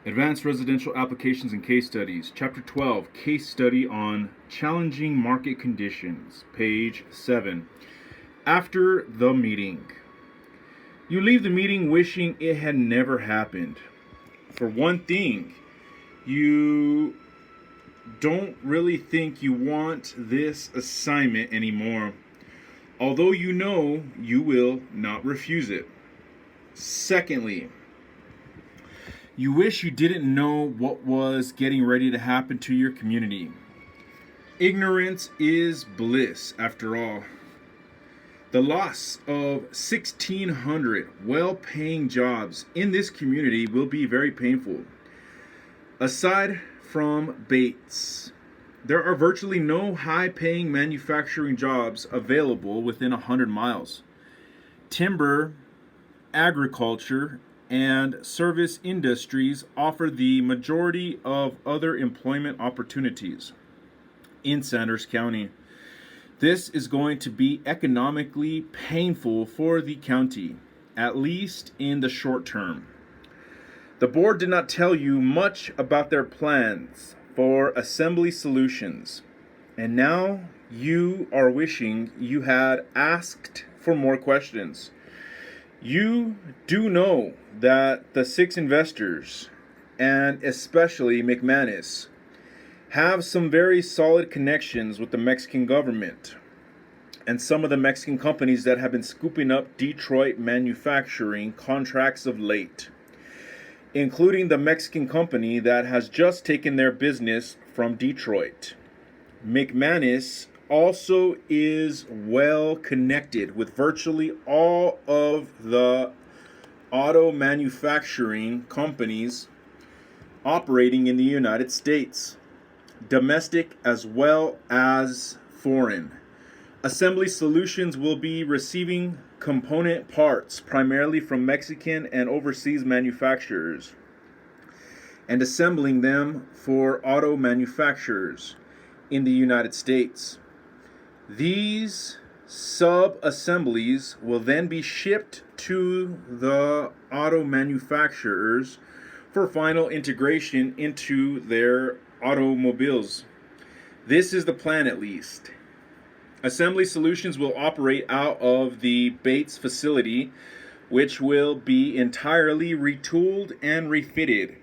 Advanced Residential Applications and Case Studies, Chapter 12, Case Study on Challenging Market Conditions, page 7. After the meeting. You leave the meeting wishing it had never happened. For one thing, you don't really think you want this assignment anymore, although you know you will not refuse it. Secondly, you wish you didn't know what was getting ready to happen to your community. Ignorance is bliss, after all. The loss of 1,600 well-paying jobs in this community will be very painful. Aside from Bates, there are virtually no high-paying manufacturing jobs available within 100 miles. Timber, agriculture, and service industries offer the majority of other employment opportunities in Sanders County. This is going to be economically painful for the county, at least in the short term. The board did not tell you much about their plans for Assembly Solutions, and now you are wishing you had asked for more questions. You do know that the 6 investors, and especially McManus, have some very solid connections with the Mexican government and some of the Mexican companies that have been scooping up Detroit manufacturing contracts of late, including the Mexican company that has just taken their business from Detroit. McManus also is well connected with virtually all of the auto manufacturing companies operating in the United States, domestic as well as foreign. Assembly Solutions will be receiving component parts primarily from Mexican and overseas manufacturers and assembling them for auto manufacturers in the United States. These sub-assemblies will then be shipped to the auto manufacturers for final integration into their automobiles. This is the plan, at least. Assembly Solutions will operate out of the Bates facility, which will be entirely retooled and refitted.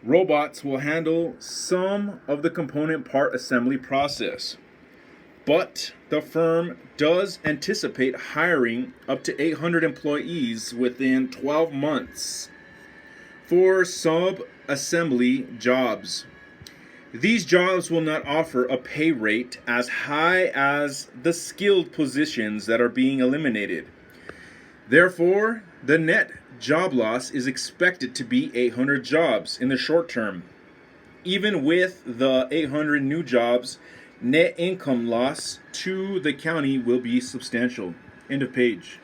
Robots will handle some of the component part assembly process, but the firm does anticipate hiring up to 800 employees within 12 months for sub-assembly jobs. These jobs will not offer a pay rate as high as the skilled positions that are being eliminated. Therefore, the net job loss is expected to be 800 jobs in the short term. Even with the 800 new jobs, net income loss to the county will be substantial. End of page.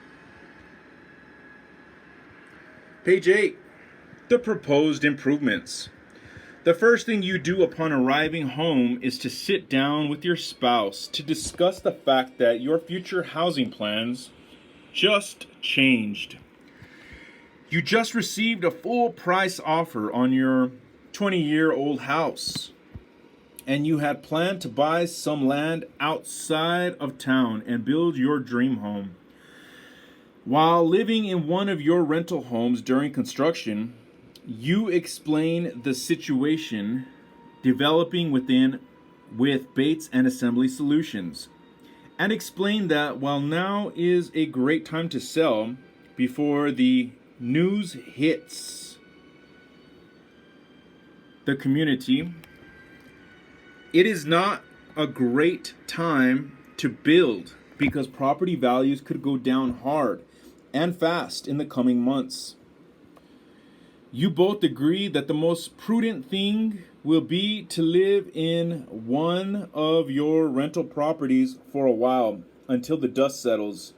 Page 8. The proposed improvements. The first thing you do upon arriving home is to sit down with your spouse to discuss the fact that your future housing plans just changed. You just received a full price offer on your 20-year-old house, and you had planned to buy some land outside of town and build your dream home. While living in one of your rental homes during construction, you explain the situation developing with Bates and Assembly Solutions, and explain that while now is a great time to sell before the news hits the community, it is not a great time to build because property values could go down hard and fast in the coming months. You both agree that the most prudent thing will be to live in one of your rental properties for a while until the dust settles.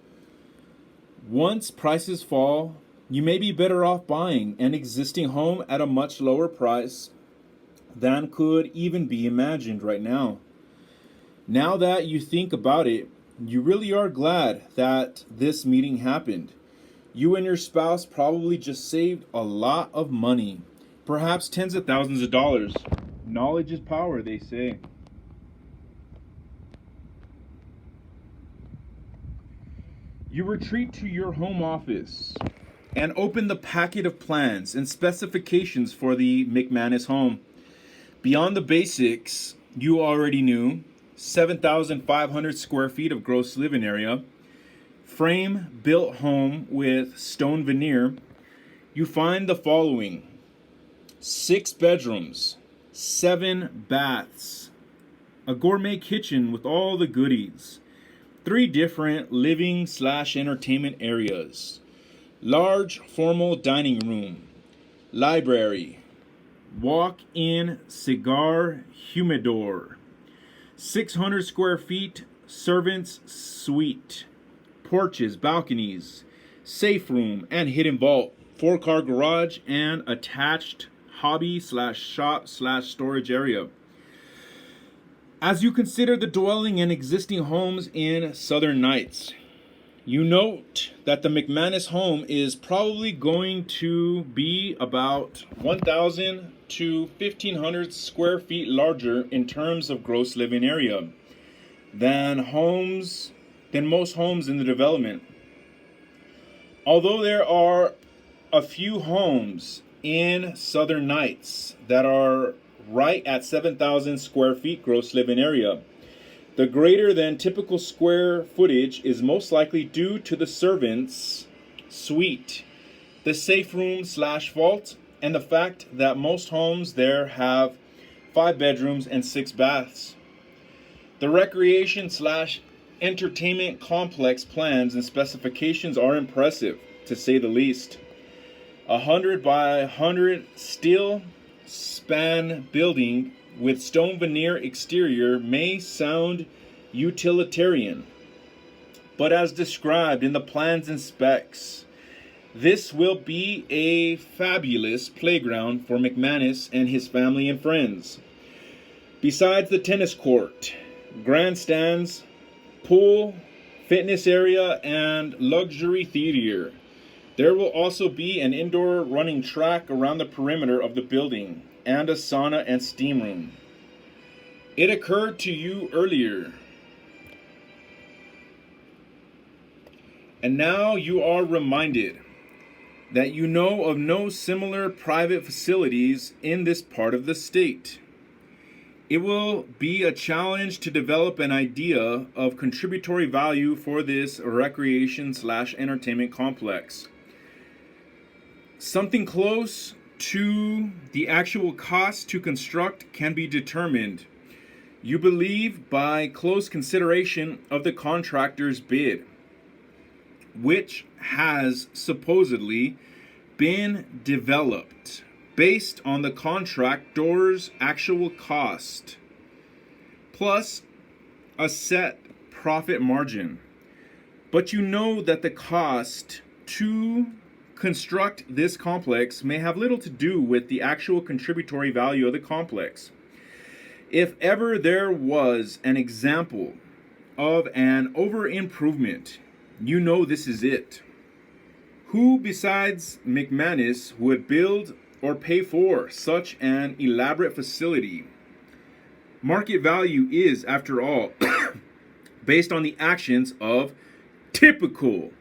Once prices fall, you may be better off buying an existing home at a much lower price than could even be imagined right now. Now that you think about it, you really are glad that this meeting happened. You and your spouse probably just saved a lot of money, perhaps tens of thousands of dollars. Knowledge is power, they say. You retreat to your home office and open the packet of plans and specifications for the McManus home. Beyond the basics you already knew, 7,500 square feet of gross living area, frame built home with stone veneer, you find the following: 6 bedrooms, 7 baths, a gourmet kitchen with all the goodies, 3 different living/entertainment areas, large formal dining room, library, walk-in cigar humidor, 600 square feet servants suite, porches, balconies, safe room and hidden vault, 4-car garage and attached hobby/shop/storage area. As you consider the dwelling and existing homes in Southern Nights, you note that the McManus home is probably going to be about 1,000 to 1,500 square feet larger in terms of gross living area than most homes in the development. Although there are a few homes in Southern Nights that are right at 7,000 square feet gross living area, the greater than typical square footage is most likely due to the servants' suite, the safe room/vault, and the fact that most homes there have 5 bedrooms and 6 baths. The recreation/entertainment complex plans and specifications are impressive, to say the least. 100 by 100 steel span building with stone veneer exterior may sound utilitarian, but as described in the plans and specs, this will be a fabulous playground for McManus and his family and friends. Besides the tennis court, grandstands, pool, fitness area, and luxury theater, there will also be an indoor running track around the perimeter of the building and a sauna and steam room. It occurred to you earlier, and now you are reminded that you know of no similar private facilities in this part of the state. It will be a challenge to develop an idea of contributory value for this recreation/entertainment complex. Something close to the actual cost to construct can be determined, you believe, by close consideration of the contractor's bid, which has supposedly been developed based on the contractor's actual cost, plus a set profit margin. But you know that the cost to construct this complex may have little to do with the actual contributory value of the complex. If ever there was an example of an over-improvement, you know this is it. Who besides McManus would build or pay for such an elaborate facility? Market value is, after all, based on the actions of typical,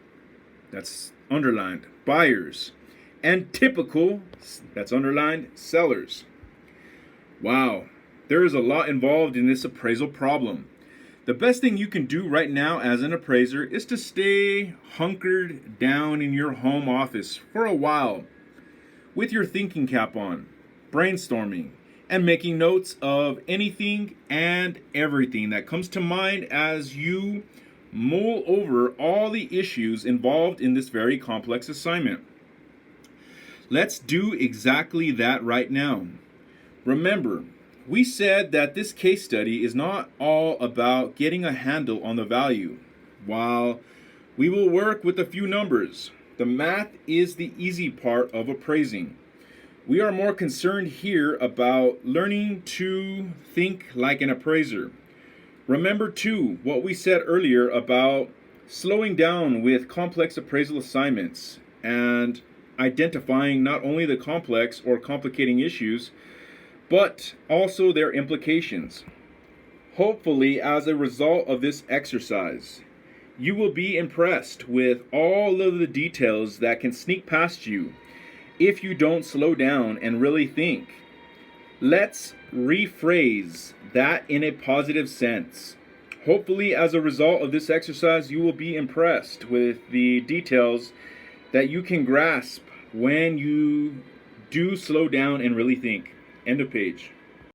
that's underlined, buyers, and typical, that's underlined, sellers. Wow, there is a lot involved in this appraisal problem. The best thing you can do right now as an appraiser is to stay hunkered down in your home office for a while with your thinking cap on, brainstorming, and making notes of anything and everything that comes to mind as you mull over all the issues involved in this very complex assignment. Let's do exactly that right now. Remember, we said that this case study is not all about getting a handle on the value. While we will work with a few numbers, the math is the easy part of appraising. We are more concerned here about learning to think like an appraiser. Remember too what we said earlier about slowing down with complex appraisal assignments and identifying not only the complex or complicating issues, but also their implications. Hopefully, as a result of this exercise, you will be impressed with all of the details that can sneak past you if you don't slow down and really think. Let's rephrase that in a positive sense. Hopefully, as a result of this exercise, you will be impressed with the details that you can grasp when you do slow down and really think. End of page.